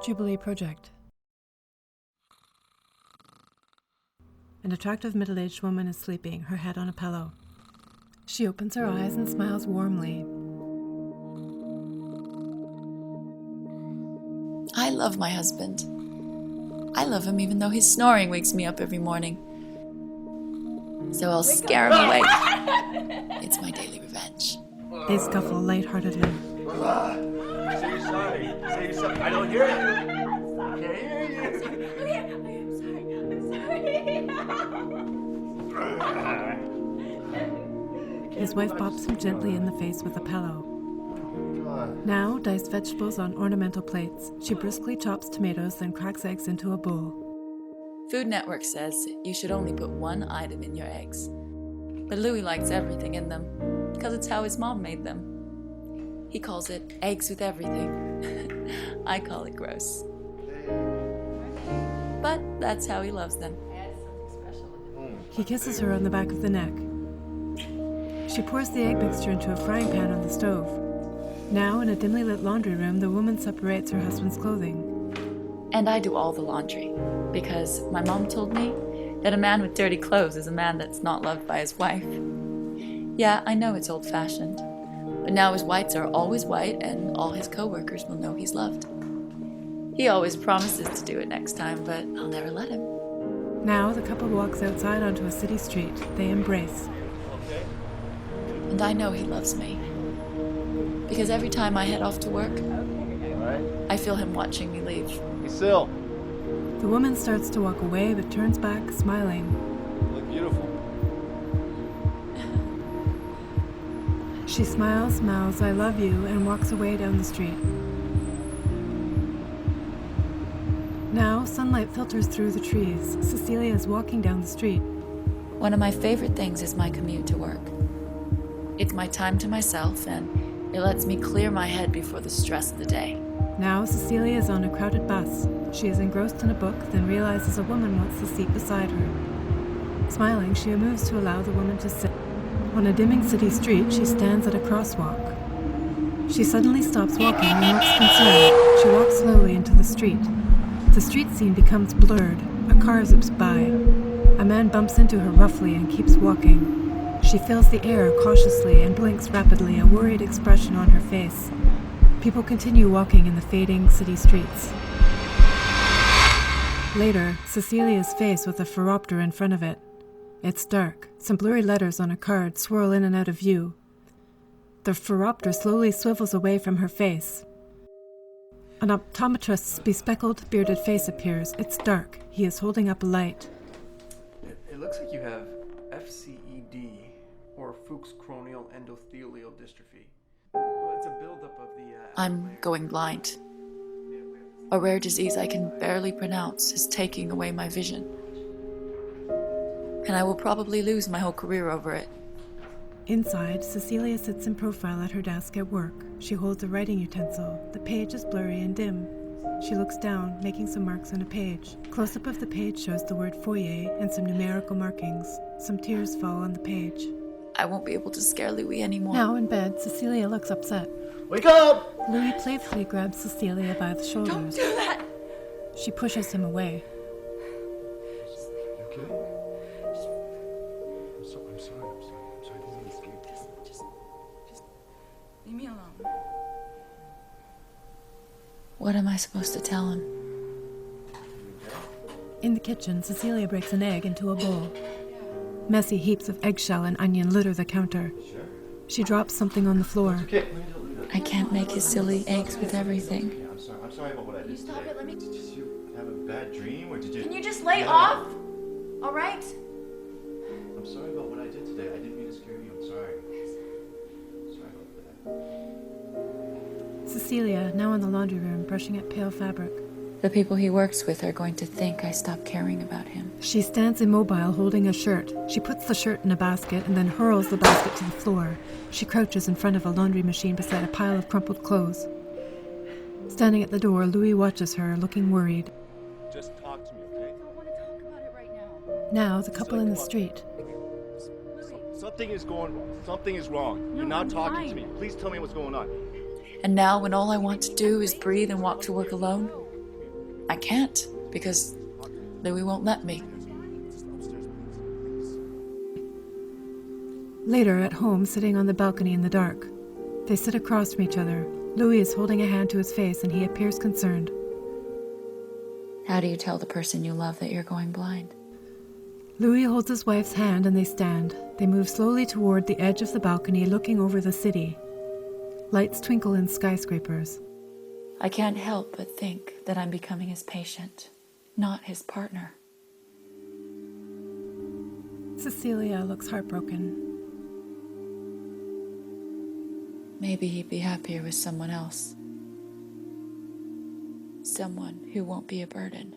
Jubilee Project. An attractive middle-aged woman is sleeping, her head on a pillow. She opens her eyes and smiles warmly. I love my husband. I love him even though his snoring wakes me up every morning. So I'll scare him awake. It's my daily revenge. They scuffle lightheartedly. Say you're sorry. Say you're sorry. I don't hear you. I can't hear you. I'm sorry. His wife bops him gently in the face with a pillow. Now, diced vegetables on ornamental plates. She briskly chops tomatoes, then cracks eggs into a bowl. Food Network says you should only put one item in your eggs. But Louis likes everything in them, because it's how his mom made them. He calls it eggs with everything. I call it gross. But that's how he loves them. He kisses her on the back of the neck. She pours the egg mixture into a frying pan on the stove. Now, in a dimly lit laundry room, the woman separates her husband's clothing. And I do all the laundry, because my mom told me that a man with dirty clothes is a man that's not loved by his wife. Yeah, I know it's old-fashioned, but now his whites are always white and all his co-workers will know he's loved. He always promises to do it next time, but I'll never let him. Now, the couple walks outside onto a city street. They embrace. And I know he loves me, because every time I head off to work, I feel him watching me leave. Hey, Sil. The woman starts to walk away, but turns back, smiling. You look beautiful. She smiles, mouths, "I love you," and walks away down the street. Now, sunlight filters through the trees. Cecilia is walking down the street. One of my favorite things is my commute to work. It's my time to myself, and it lets me clear my head before the stress of the day. Now, Cecilia is on a crowded bus. She is engrossed in a book, then realizes a woman wants the seat beside her. Smiling, she moves to allow the woman to sit. On a dimming city street, she stands at a crosswalk. She suddenly stops walking and looks concerned. She walks slowly into the street. The street scene becomes blurred. A car zips by. A man bumps into her roughly and keeps walking. She feels the air cautiously and blinks rapidly, a worried expression on her face. People continue walking in the fading city streets. Later, Cecilia's face with a phoropter in front of it. It's dark. Some blurry letters on a card swirl in and out of view. The phoropter slowly swivels away from her face. An optometrist's bespectacled, bearded face appears. It's dark. He is holding up a light. It looks like you have FCED, or Fuchs corneal endothelial dystrophy. Well, it's a buildup of the... I'm going blind. A rare disease I can barely pronounce is taking away my vision. And I will probably lose my whole career over it. Inside, Cecilia sits in profile at her desk at work. She holds a writing utensil. The page is blurry and dim. She looks down, making some marks on a page. Close-up of the page shows the word foyer and some numerical markings. Some tears fall on the page. I won't be able to scare Louis anymore. Now in bed, Cecilia looks upset. Wake up! Louis playfully grabs Cecilia by the shoulders. Don't do that! She pushes him away. You okay? I'm sorry. I'm sorry. Don't be scared. Just leave me alone. What am I supposed to tell him? In the kitchen, Cecilia breaks an egg into a bowl. Messy heaps of eggshell and onion litter the counter. She drops something on the floor. Okay. I can't make his silly eggs with everything. Okay, I'm sorry about what I did Stop today. it, let me... Did you have a bad dream, or did you... Can you just lay off? All right? I'm sorry about what I did today. I didn't mean to scare you. I'm sorry. Sorry about that. Cecilia, now in the laundry room, brushing at pale fabric. The people he works with are going to think I stopped caring about him. She stands immobile, holding a shirt. She puts the shirt in a basket and then hurls the basket to the floor. She crouches in front of a laundry machine beside a pile of crumpled clothes. Standing at the door, Louis watches her, looking worried. Just talk to me, okay? I don't want to talk about it right now. Now, the couple in the street. Something is going wrong. Something is wrong. You're not I'm talking fine. to me. Please tell me what's going on. And now when all I want to do is breathe and walk to work alone, I can't, because Louis won't let me. Later, at home, sitting on the balcony in the dark. They sit across from each other. Louis is holding a hand to his face and he appears concerned. How do you tell the person you love that you're going blind? Louis holds his wife's hand and they stand. They move slowly toward the edge of the balcony, looking over the city. Lights twinkle in skyscrapers. I can't help but think that I'm becoming his patient, not his partner. Cecilia looks heartbroken. Maybe he'd be happier with someone else. Someone who won't be a burden.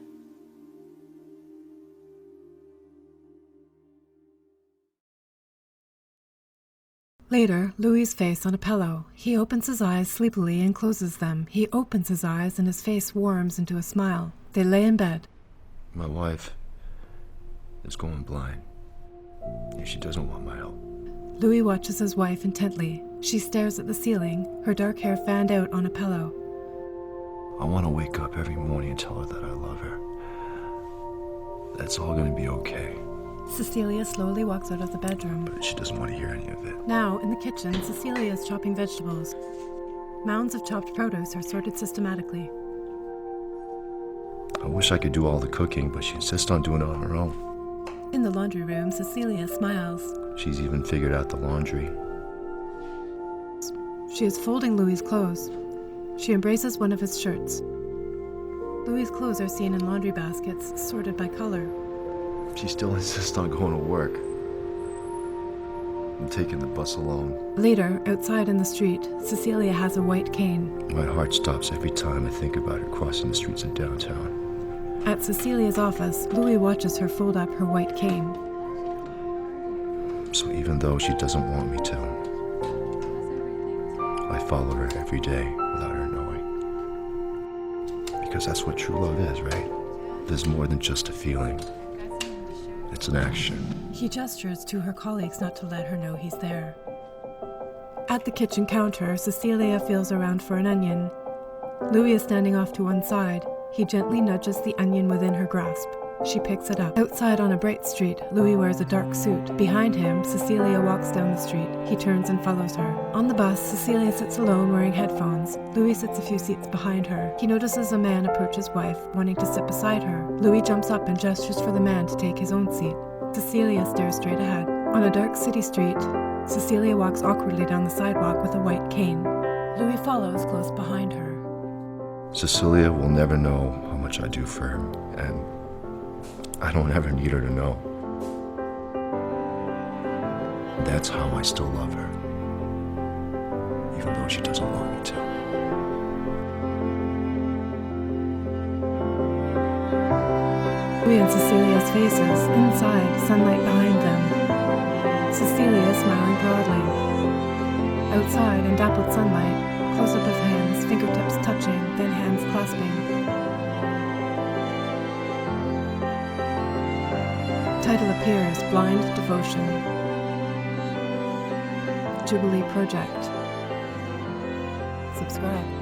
Later, Louis' face on a pillow. He opens his eyes sleepily and closes them. He opens his eyes and his face warms into a smile. They lay in bed. My wife is going blind. And she doesn't want my help. Louis watches his wife intently. She stares at the ceiling, her dark hair fanned out on a pillow. I want to wake up every morning and tell her that I love her. That's all going to be okay. Cecilia slowly walks out of the bedroom. But she doesn't want to hear any of it. Now, in the kitchen, Cecilia is chopping vegetables. Mounds of chopped produce are sorted systematically. I wish I could do all the cooking, but she insists on doing it on her own. In the laundry room, Cecilia smiles. She's even figured out the laundry. She is folding Louis' clothes. She embraces one of his shirts. Louis' clothes are seen in laundry baskets, sorted by color. She still insists on going to work. I'm taking the bus alone. Later, outside in the street, Cecilia has a white cane. My heart stops every time I think about her crossing the streets of downtown. At Cecilia's office, Louis watches her fold up her white cane. So even though she doesn't want me to, I follow her every day without her knowing. Because that's what true love is, right? There's more than just a feeling. It's an action. He gestures to her colleagues not to let her know he's there. At the kitchen counter, Cecilia feels around for an onion. Louis is standing off to one side. He gently nudges the onion within her grasp. She picks it up. Outside on a bright street, Louis wears a dark suit. Behind him, Cecilia walks down the street. He turns and follows her. On the bus, Cecilia sits alone wearing headphones. Louis sits a few seats behind her. He notices a man approach his wife, wanting to sit beside her. Louis jumps up and gestures for the man to take his own seat. Cecilia stares straight ahead. On a dark city street, Cecilia walks awkwardly down the sidewalk with a white cane. Louis follows close behind her. Cecilia will never know how much I do for her, and I don't ever need her to know. That's how I still love her, even though she doesn't want me to. Louis and Cecilia's faces, inside, sunlight behind them. Cecilia smiling proudly. Outside, in dappled sunlight, close-up of hands, fingertips touching, then hands clasping. Title appears, Blind Devotion. Jubilee Project. Subscribe.